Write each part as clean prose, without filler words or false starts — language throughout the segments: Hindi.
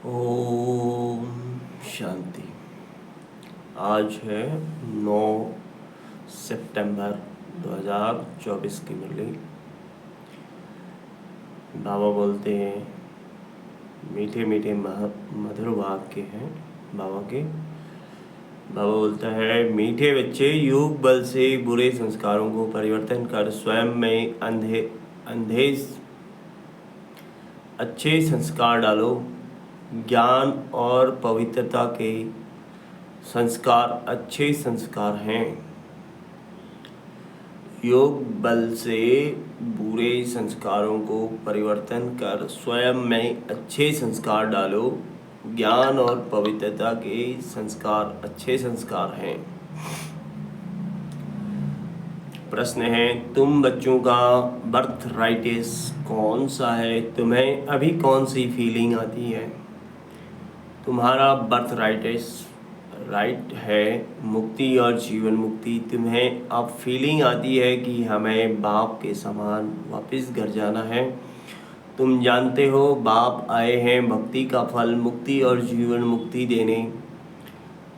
ओम शांति। आज है 9 सितंबर 2024 की मुरली। बाबा बोलते हैं मीठे मीठे मधुर वाक्य हैं बाबा के। बाबा बोलता है, मीठे बच्चे योग बल से बुरे संस्कारों को परिवर्तन कर स्वयं में अंधे अच्छे संस्कार डालो। ज्ञान और पवित्रता के संस्कार अच्छे संस्कार हैं। योग बल से बुरे संस्कारों को परिवर्तन कर स्वयं में अच्छे संस्कार डालो। ज्ञान और पवित्रता के संस्कार अच्छे संस्कार हैं। प्रश्न है, तुम बच्चों का बर्थ राइटिस कौन सा है? तुम्हें अभी कौन सी फीलिंग आती है? तुम्हारा बर्थ राइट है मुक्ति और जीवन मुक्ति। तुम्हें अब फीलिंग आती है कि हमें बाप के समान वापस घर जाना है। तुम जानते हो बाप आए हैं भक्ति का फल मुक्ति और जीवन मुक्ति देने।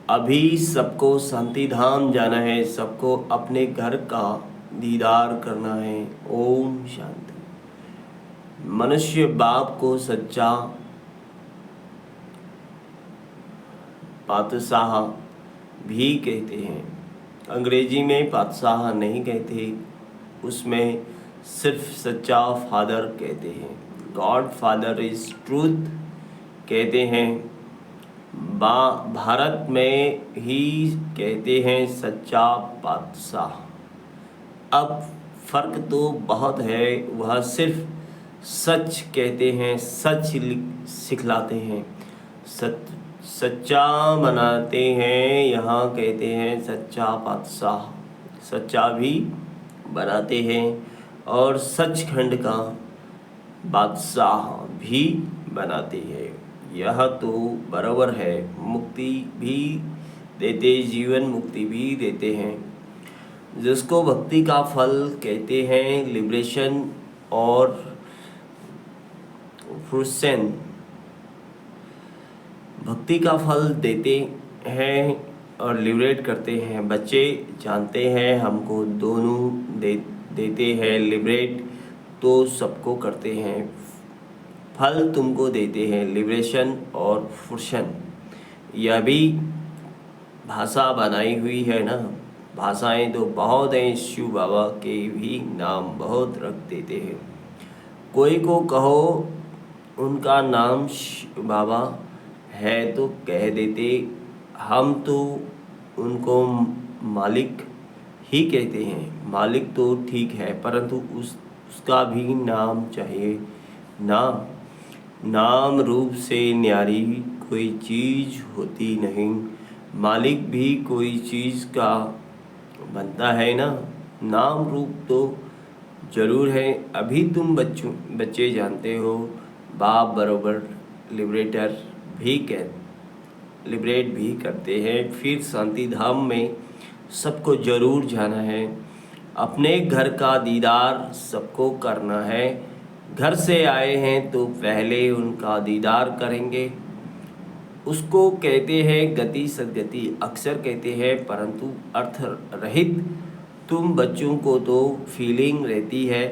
अभी सबको शांति धाम जाना है, सबको अपने घर का दीदार करना है। ओम शांति। मनुष्य बाप को सच्चा पातशाह भी कहते हैं। अंग्रेजी में पातशाह नहीं कहते, उसमें सिर्फ सच्चा फादर कहते हैं। गॉड फादर इज ट्रूथ कहते हैं। भारत में ही कहते हैं सच्चा पातशाह। अब फर्क तो बहुत है, वह सिर्फ सच कहते हैं, सच सिखलाते हैं, सच्चा बनाते हैं। यहाँ कहते हैं सच्चा पातशाह, सच्चा भी बनाते हैं और सचखंड का बादशाह भी बनाते हैं। यह तो बराबर है, मुक्ति भी देते, जीवन मुक्ति भी देते हैं, जिसको भक्ति का फल कहते हैं। लिबरेशन और फ्रूशन भक्ति का फल देते हैं और लिबरेट करते हैं। बच्चे जानते हैं हमको दोनों देते हैं। लिबरेट तो सबको करते हैं, फल तुमको देते हैं, लिबरेशन और फुर्शन। यह भी भाषा बनाई हुई है ना। भाषाएं तो बहुत हैं, शिव बाबा के भी नाम बहुत रख देते हैं। कोई को कहो उनका नाम शिव बाबा है तो कह देते, हम तो उनको मालिक ही कहते हैं। मालिक तो ठीक है, परंतु उसका भी नाम चाहिए ना। नाम रूप से न्यारी कोई चीज़ होती नहीं। मालिक भी कोई चीज़ का बनता है ना। नाम रूप तो जरूर है। अभी तुम बच्चे जानते हो बाप बरोबर लिबरेटर भी लिबरेट भी करते हैं। फिर शांति धाम में सबको जरूर जाना है। अपने घर का दीदार सबको करना है। घर से आए हैं तो पहले उनका दीदार करेंगे। उसको कहते हैं गति सदगति, अक्सर कहते हैं परंतु अर्थ रहित। तुम बच्चों को तो फीलिंग रहती है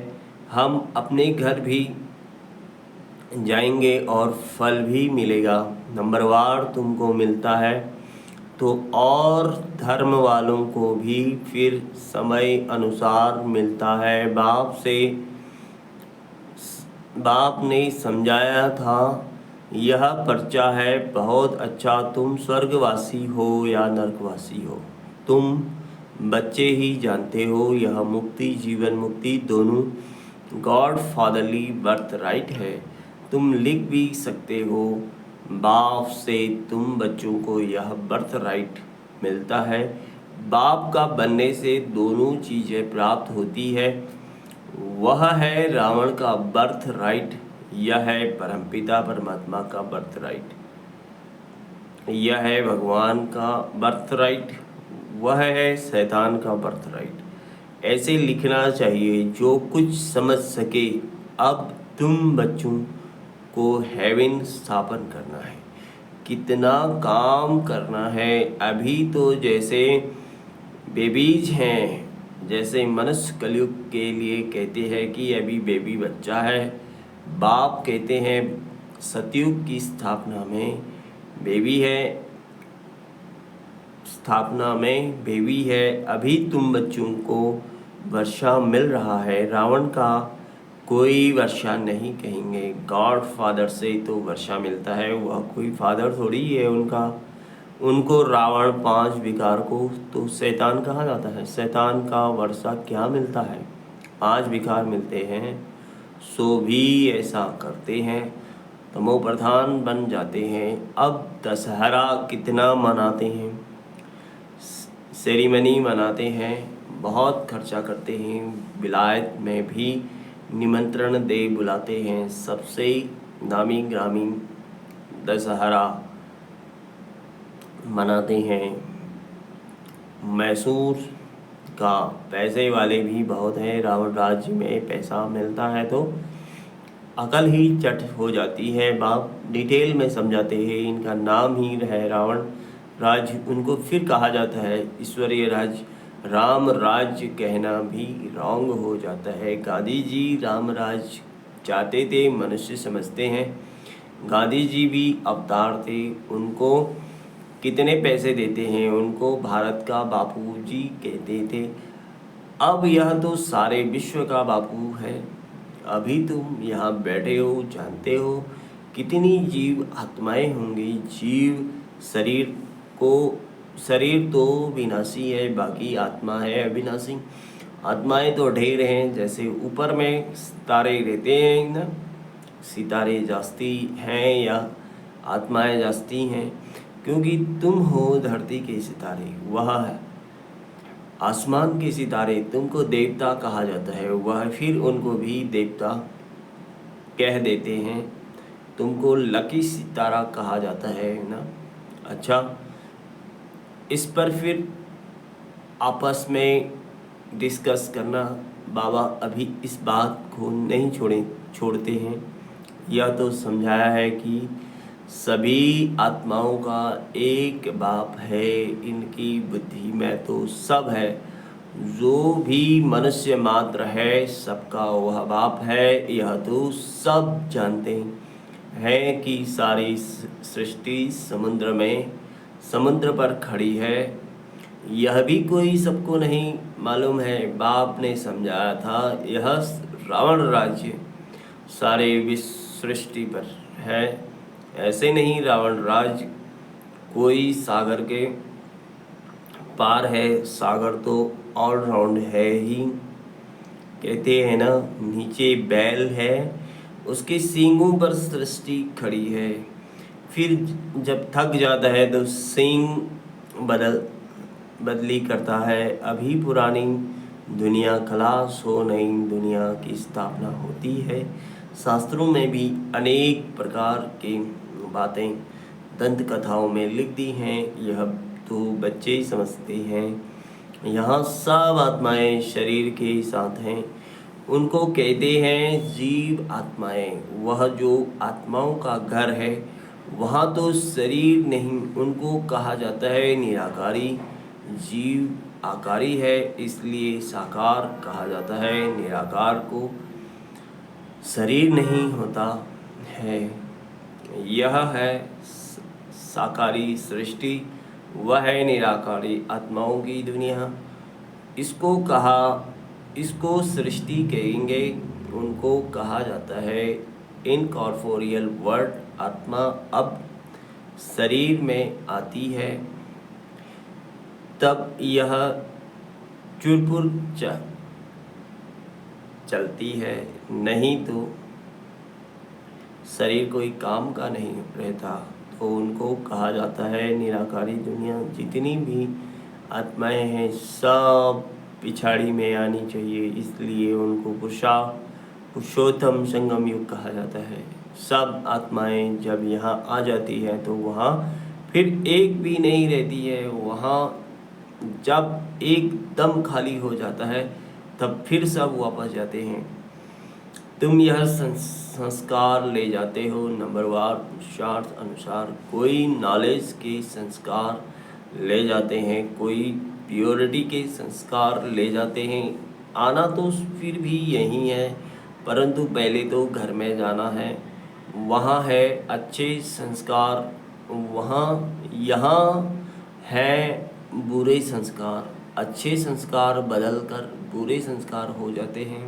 हम अपने घर भी जाएंगे और फल भी मिलेगा। नंबरवार तुमको मिलता है तो और धर्म वालों को भी फिर समय अनुसार मिलता है। बाप ने समझाया था, यह पर्चा है बहुत अच्छा, तुम स्वर्गवासी हो या नरकवासी हो, तुम बच्चे ही जानते हो। यह मुक्ति जीवन मुक्ति दोनों गॉड फादरली बर्थ राइट है। तुम लिख भी सकते हो, बाप से तुम बच्चों को यह बर्थ राइट मिलता है। बाप का बनने से दोनों चीज़ें प्राप्त होती है। वह है रावण का बर्थ राइट, यह है परमपिता परमात्मा का बर्थ राइट। यह है भगवान का बर्थ राइट, वह है शैतान का बर्थ राइट। ऐसे लिखना चाहिए जो कुछ समझ सके। अब तुम बच्चों को हेवन स्थापन करना है। कितना काम करना है। अभी तो जैसे बेबीज हैं, जैसे मनुष्य कलयुग के लिए कहते हैं कि अभी बेबी बच्चा है, बाप कहते हैं सतयुग की स्थापना में बेबी है, अभी तुम बच्चों को वर्षा मिल रहा है। रावण का कोई वर्षा नहीं कहेंगे, गॉड फादर से तो वर्षा मिलता है, वह कोई फादर थोड़ी है उनको रावण 5 विकार को तो शैतान कहा जाता है। शैतान का वर्षा क्या मिलता है, 5 विकार मिलते हैं, सो भी ऐसा करते हैं, तमो प्रधान बन जाते हैं। अब दशहरा कितना मनाते हैं, सेरेमनी मनाते हैं, बहुत खर्चा करते हैं, विलायत में भी निमंत्रण दे बुलाते हैं। सबसे नामी ग्रामी दशहरा मनाते हैं। मैसूर का पैसे वाले भी बहुत हैं, रावण राज्य में पैसा मिलता है तो अकल ही चट हो जाती है। बाप डिटेल में समझाते हैं, इनका नाम ही है रावण राज्य, उनको फिर कहा जाता है ईश्वरीय राज्य। राम राज्य कहना भी रॉन्ग हो जाता है। गांधी जी राम राज्य चाहते थे, मनुष्य समझते हैं। गांधी जी भी अवतार थे, उनको कितने पैसे देते हैं, उनको भारत का बापूजी कहते थे। अब यह तो सारे विश्व का बापू है। अभी तुम यहाँ बैठे हो, जानते हो कितनी जीव आत्माएं होंगी। शरीर तो विनाशी है, बाकी आत्मा है अविनाशी। आत्माएं तो ढेर हैं, जैसे ऊपर में सितारे रहते हैं ना, सितारे जास्ती हैं या आत्माएं जास्ती हैं, क्योंकि तुम हो धरती के सितारे, वह है आसमान के सितारे। तुमको देवता कहा जाता है, वह फिर उनको भी देवता कह देते हैं। तुमको लकी सितारा कहा जाता है ना। अच्छा, इस पर फिर आपस में डिस्कस करना। बाबा अभी इस बात को नहीं छोड़ते हैं। यह तो समझाया है कि सभी आत्माओं का एक बाप है, इनकी बुद्धि में तो सब है। जो भी मनुष्य मात्र है, सबका वह बाप है। यह तो सब जानते हैं कि सारी सृष्टि समुद्र पर खड़ी है। यह भी कोई सबको नहीं मालूम है। बाप ने समझाया था, यह रावण राज्य सारे विश्व सृष्टि पर है। ऐसे नहीं, रावण राज्य कोई सागर के पार है, सागर तो ऑल राउंड है ही। कहते हैं ना, नीचे बैल है, उसके सींगों पर सृष्टि खड़ी है। फिर जब थक जाता है तो सींग बदली करता है। अभी पुरानी दुनिया खलास हो, नई दुनिया की स्थापना होती है। शास्त्रों में भी अनेक प्रकार की बातें दंत कथाओं में लिख दी हैं, यह तो बच्चे ही समझते हैं। यहाँ सब आत्माएं शरीर के साथ हैं, उनको कहते हैं जीव आत्माएं। वह जो आत्माओं का घर है, वहाँ तो शरीर नहीं, उनको कहा जाता है निराकारी। जीव आकारी है, इसलिए साकार कहा जाता है। निराकार को शरीर नहीं होता है। यह है साकारी सृष्टि, वह है निराकारी आत्माओं की दुनिया। इसको सृष्टि कहेंगे। उनको कहा जाता है इनकॉर्पोरियल वर्ड। आत्मा अब शरीर में आती है, तब यह चुरपुर चलती है, नहीं तो शरीर कोई काम का नहीं रहता। तो उनको कहा जाता है निराकारी दुनिया। जितनी भी आत्माएं हैं, सब पिछाड़ी में आनी चाहिए, इसलिए उनको पुरुषोत्तम संगम युग कहा जाता है। सब आत्माएं जब यहाँ आ जाती है तो वहाँ फिर एक भी नहीं रहती है। वहाँ जब एकदम खाली हो जाता है, तब फिर सब वापस जाते हैं। तुम यह संस्कार ले जाते हो नंबरवार पुरुषार्थ अनुसार। कोई नॉलेज के संस्कार ले जाते हैं, कोई प्योरिटी के संस्कार ले जाते हैं। आना तो फिर भी यही है, परंतु पहले तो घर में जाना है। वहाँ है अच्छे संस्कार, वहाँ यहाँ है बुरे संस्कार। अच्छे संस्कार बदल कर बुरे संस्कार हो जाते हैं,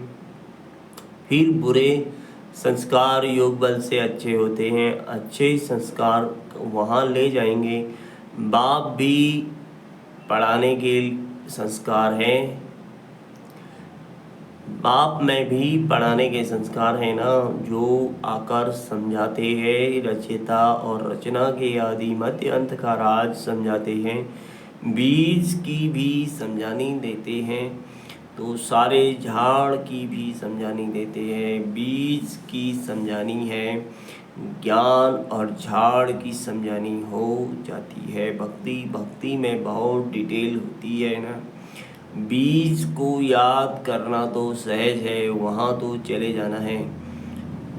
फिर बुरे संस्कार योग बल से अच्छे होते हैं। अच्छे संस्कार वहाँ ले जाएंगे। बाप भी पढ़ाने के संस्कार हैं, बाप में भी पढ़ाने के संस्कार हैं ना, जो आकर समझाते हैं। रचयिता और रचना के आदि मध्य अंत का राज समझाते हैं। बीज की भी समझानी देते हैं, तो सारे झाड़ की भी समझानी देते हैं। बीज की समझानी है, ज्ञान और झाड़ की समझानी हो जाती है। भक्ति में बहुत डिटेल होती है ना। बीज को याद करना तो सहज है, वहाँ तो चले जाना है।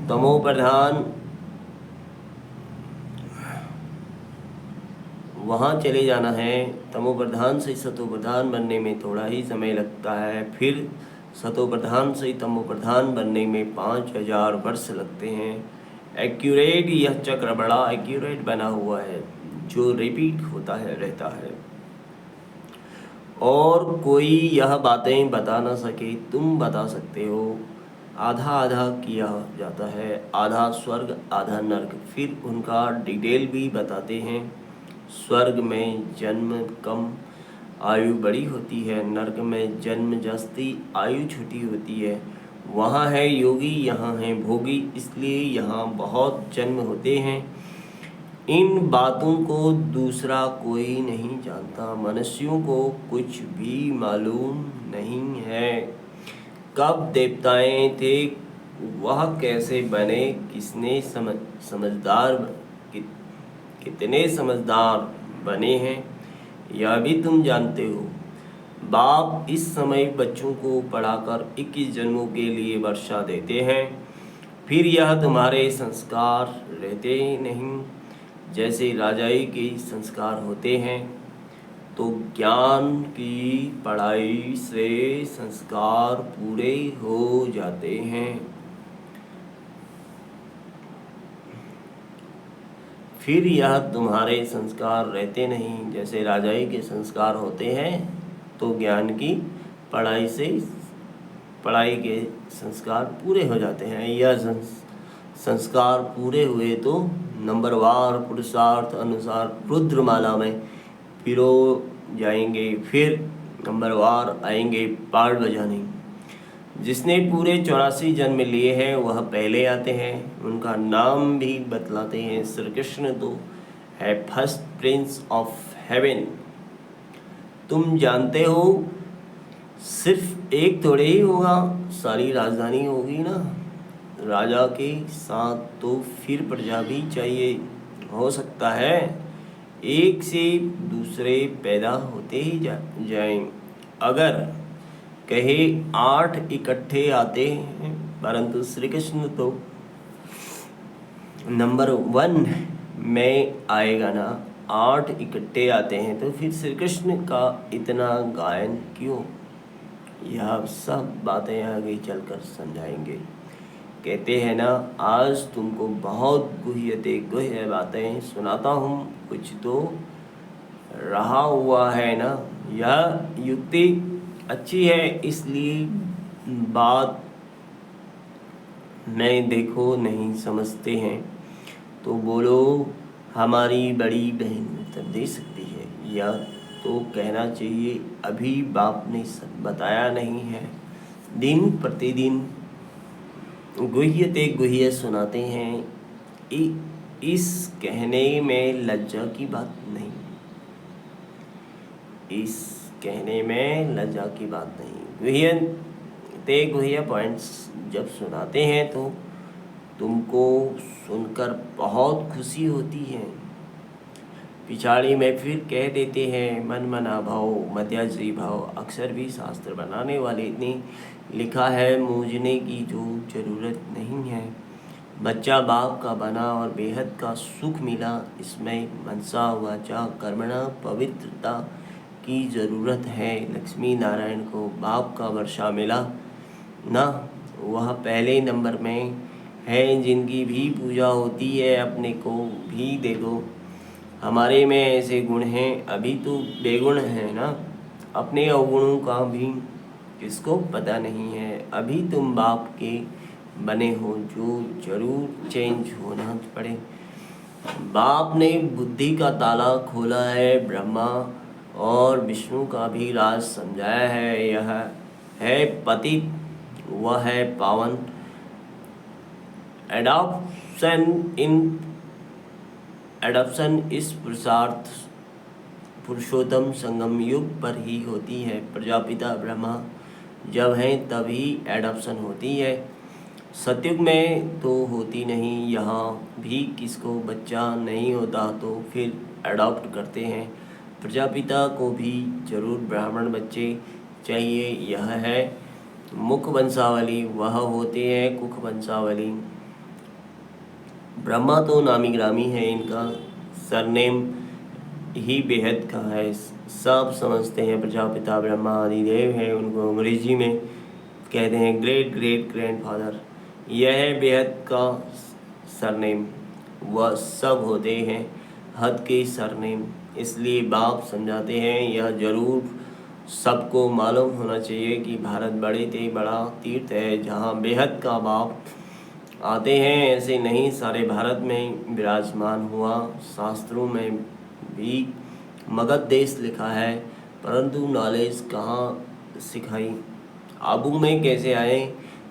तमो प्रधान वहाँ चले जाना है। तमो प्रधान से सतो प्रधान बनने में थोड़ा ही समय लगता है, फिर सतो प्रधान से तमो प्रधान बनने में 5000 वर्ष लगते हैं। एक्यूरेट यह चक्र बड़ा एक्यूरेट बना हुआ है, जो रिपीट होता है रहता है, और कोई यह बातें बता ना सके, तुम बता सकते हो। आधा आधा किया जाता है, आधा स्वर्ग आधा नर्क। फिर उनका डिटेल भी बताते हैं। स्वर्ग में जन्म कम, आयु बड़ी होती है। नर्क में जन्म जास्ती, आयु छोटी होती है। वहाँ है योगी, यहाँ है भोगी, इसलिए यहाँ बहुत जन्म होते हैं। इन बातों को दूसरा कोई नहीं जानता। मनुष्यों को कुछ भी मालूम नहीं है। कब देवताएं थे, वह कैसे बने, किसने समझदार कितने समझदार बने हैं, यह भी तुम जानते हो। बाप इस समय बच्चों को पढ़ाकर 21 जन्मों के लिए वर्षा देते हैं, फिर यह तुम्हारे संस्कार रहते नहीं। जैसे राजाई के संस्कार होते हैं, तो ज्ञान की पढ़ाई से संस्कार पूरे हो जाते हैं। फिर यह तुम्हारे संस्कार रहते नहीं। जैसे राजाई के संस्कार होते हैं, तो ज्ञान की पढ़ाई से पढ़ाई के संस्कार पूरे हो जाते हैं। यह संस्कार पूरे हुए तो नंबरवार पुरुषार्थ अनुसार रुद्रमाला में पिरो जाएंगे, फिर नंबरवार आएंगे पार्ट बजाने। जिसने पूरे 84 जन्म लिए हैं, वह पहले आते हैं। उनका नाम भी बतलाते हैं। श्री कृष्ण तो है फर्स्ट प्रिंस ऑफ हेवन। तुम जानते हो, सिर्फ एक थोड़े ही होगा, सारी राजधानी होगी ना। राजा के साथ तो फिर प्रजा भी चाहिए। हो सकता है एक से दूसरे पैदा होते ही जाएं। अगर कहे 8 इकट्ठे आते हैं, परंतु श्री कृष्ण तो नंबर 1 में आएगा ना। 8 इकट्ठे आते हैं, तो फिर श्री कृष्ण का इतना गायन क्यों? यह सब बातें आगे चलकर समझाएंगे। कहते हैं ना, आज तुमको बहुत गुह्य बातें सुनाता हूँ, कुछ तो रहा हुआ है ना। यह युक्ति अच्छी है, इसलिए बात में देखो नहीं समझते हैं तो बोलो हमारी बड़ी बहन उत्तर दे सकती है, या तो कहना चाहिए अभी बाप ने बताया नहीं है। दिन प्रतिदिन गुह्य सुनाते हैं। इस कहने में लज्जा की बात नहीं, इस कहने में लज्जा की बात नहीं। गुह्य पॉइंट्स जब सुनाते हैं तो तुमको सुनकर बहुत खुशी होती है। पिछाड़ी में फिर कह देते हैं मन मना भाव मध्याजी भाव। अक्सर भी शास्त्र बनाने वाले ने लिखा है मूझने की जो ज़रूरत नहीं है। बच्चा बाप का बना और बेहद का सुख मिला, इसमें मनसा वाचा कर्मणा पवित्रता की ज़रूरत है। लक्ष्मी नारायण को बाप का वर्षा मिला ना, वह पहले नंबर में है। जिनकी भी पूजा होती है अपने को भी देखो, हमारे में ऐसे गुण हैं, अभी तो बेगुण है ना। अपने अवगुणों का भी किसको पता नहीं है। अभी तुम बाप के बने हो जो जरूर चेंज होना पड़े। बाप ने बुद्धि का ताला खोला है, ब्रह्मा और विष्णु का भी राज समझाया है। यह है पतित, वह है पावन। एडॉप्शन इस पुरुषार्थ पुरुषोत्तम संगम युग पर ही होती है। प्रजापिता ब्रह्मा जब हैं तभी एडॉप्शन होती है। सतयुग में तो होती नहीं। यहाँ भी किसको बच्चा नहीं होता तो फिर अडॉप्ट करते हैं। प्रजापिता को भी जरूर ब्राह्मण बच्चे चाहिए। यह है मुख वंशावली, वह होते हैं कुख वंशावली। ब्रह्मा तो नामी ग्रामी है, इनका सरनेम ही बेहद का है। सब समझते हैं प्रजापिता ब्रह्मा आदि देव हैं, उनको अंग्रेजी में कहते हैं ग्रेट ग्रेट ग्रैंडफादर। यह है बेहद का सरनेम, वह सब होते हैं हद के सरनेम। इसलिए बाप समझाते हैं यह जरूर सबको मालूम होना चाहिए कि भारत बड़े ते बड़ा तीर्थ है जहाँ बेहद का बाप आते हैं। ऐसे नहीं सारे भारत में विराजमान हुआ। शास्त्रों में भी मगध देश लिखा है, परंतु नॉलेज कहाँ सिखाई। आबू में कैसे आए,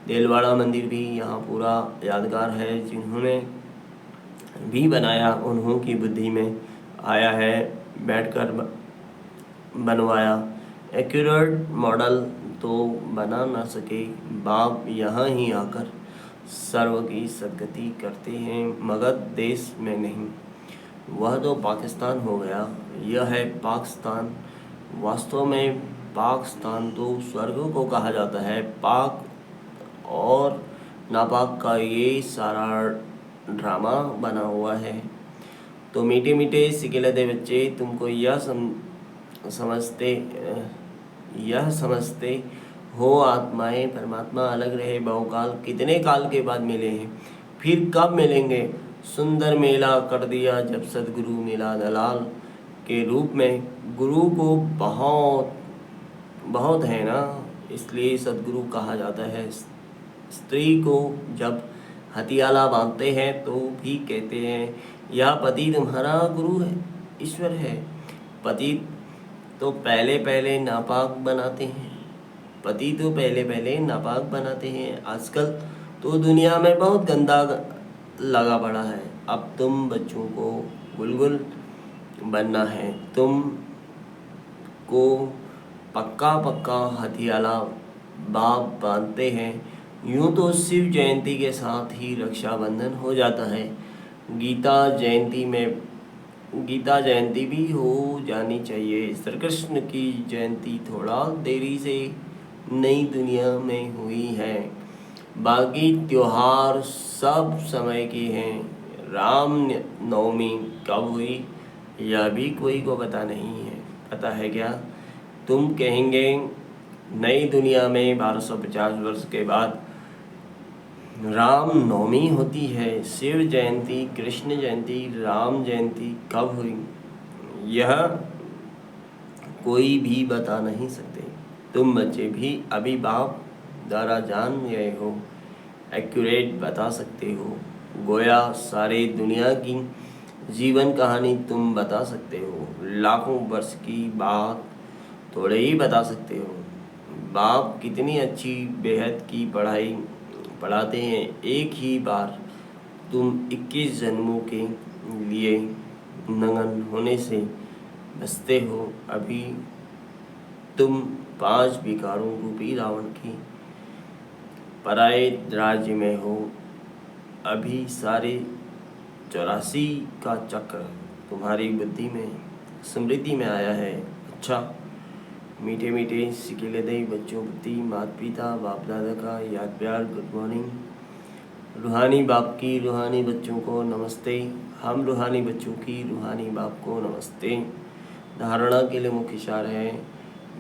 देलवाड़ा मंदिर भी यहाँ पूरा यादगार है। जिन्होंने भी बनाया उन्हों की बुद्धि में आया है, बैठकर बनवाया। एक्यूरेट मॉडल तो बना ना सके, बाप यहाँ ही आकर सर्व की सदगति करते हैं। मगध देश में नहीं, वह तो पाकिस्तान हो गया। यह है पाकिस्तान। वास्तव में पाकिस्तान तो स्वर्ग को कहा जाता है। पाक और नापाक का ये सारा ड्रामा बना हुआ है। तो मीठे मीठे सिकिलते बच्चे, तुमको यह समझते हो आत्माएं परमात्मा अलग रहे बहुकाल। कितने काल के बाद मिले हैं, फिर कब मिलेंगे। सुंदर मेला कर दिया जब सदगुरु मिला दलाल के रूप में। गुरु को बहुत बहुत है ना, इसलिए सदगुरु कहा जाता है। स्त्री को जब हथियाला बांधते हैं तो भी कहते हैं यह पति तुम्हारा गुरु है, ईश्वर है। पति तो पहले पहले नापाक बनाते हैं, पति तो पहले पहले नापाक बनाते हैं। आजकल तो दुनिया में बहुत गंदा लगा पड़ा है। अब तुम बच्चों को बुलबुल बनना है, तुम को पक्का पक्का हथियाला बाप बांधते हैं। यूँ तो शिव जयंती के साथ ही रक्षाबंधन हो जाता है। गीता जयंती भी हो जानी चाहिए। श्री कृष्ण की जयंती थोड़ा देरी से नई दुनिया में हुई है। बाकी त्योहार सब समय के हैं। राम नवमी कब हुई यह भी कोई को पता नहीं है। पता है क्या? तुम कहेंगे नई दुनिया में 1250 वर्ष के बाद राम नवमी होती है। शिव जयंती, कृष्ण जयंती, राम जयंती कब हुई यह कोई भी बता नहीं सकते। तुम बच्चे भी अभी बाप द्वारा जान गए हो, एक्यूरेट बता सकते हो। गोया सारे दुनिया की जीवन कहानी तुम बता सकते हो। लाखों वर्ष की बात थोड़े ही बता सकते हो। बाप कितनी अच्छी बेहद की पढ़ाई पढ़ाते हैं। एक ही बार तुम 21 जन्मों के लिए नंगन होने से बचते हो। अभी तुम 5 विकारों रूपी रावण की पराये राज्य में हो। अभी सारे 84 का चक्र तुम्हारी बुद्धि में समृद्धि में आया है। अच्छा, मीठे मीठे सिकेले दई बच्चों प्रति माता पिता बाप दादा का याद प्यार गुड मॉर्निंग। रूहानी बाप की रूहानी बच्चों को नमस्ते। हम रूहानी बच्चों की रूहानी बाप को नमस्ते। धारणा के लिए मुख्य सार है,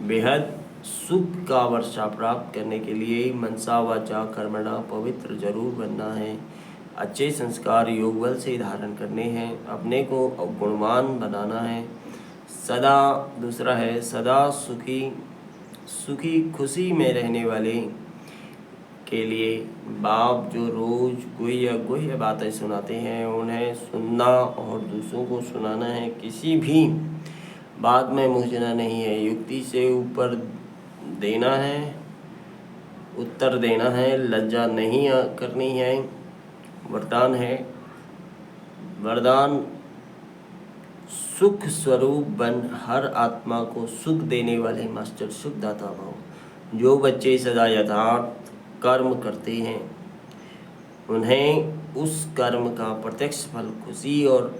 बेहद सुख का वर्षा प्राप्त करने के लिए मनसा वाचा कर्मणा पवित्र जरूर बनना है। अच्छे संस्कार योग बल से धारण करने हैं। अपने को गुणवान बनाना है। सदा दूसरा है सदा सुखी खुशी में रहने वाले के लिए बाप जो रोज गुह्य बातें सुनाते हैं उन्हें सुनना और दूसरों को सुनाना है। किसी भी बात में मुझना नहीं है, युक्ति से ऊपर देना है, उत्तर देना है, लज्जा नहीं करनी है। वरदान है, वरदान सुख स्वरूप बन हर आत्मा को सुख देने वाले मास्टर सुखदाता भव। जो बच्चे सदा यथार्थ कर्म करते हैं उन्हें उस कर्म का प्रत्यक्ष फल खुशी और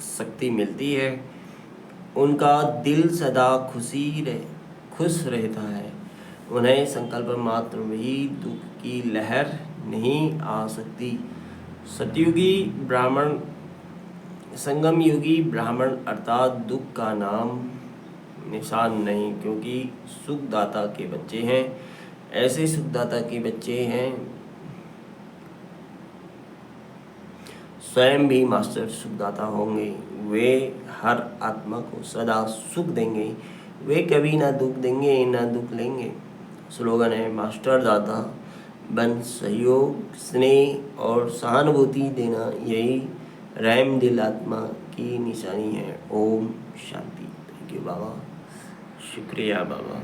शक्ति मिलती है। उनका दिल सदा खुश रहता है। उन्हें संकल्प मात्र भी दुख की लहर नहीं आ सकती। सतयुगी ब्राह्मण संगम युगी ब्राह्मण अर्थात दुख का नाम निशान नहीं, क्योंकि सुखदाता के बच्चे हैं। ऐसे सुखदाता के बच्चे हैं स्वयं भी मास्टर सुखदाता होंगे। वे हर आत्मा को सदा सुख देंगे। वे कभी ना दुख देंगे ना दुख लेंगे। स्लोगन है, मास्टर दाता बन सहयोग स्नेह और सहानुभूति देना, यही रहम दिल आत्मा की निशानी है। ओम शांति। थैंक यू बाबा, शुक्रिया बाबा।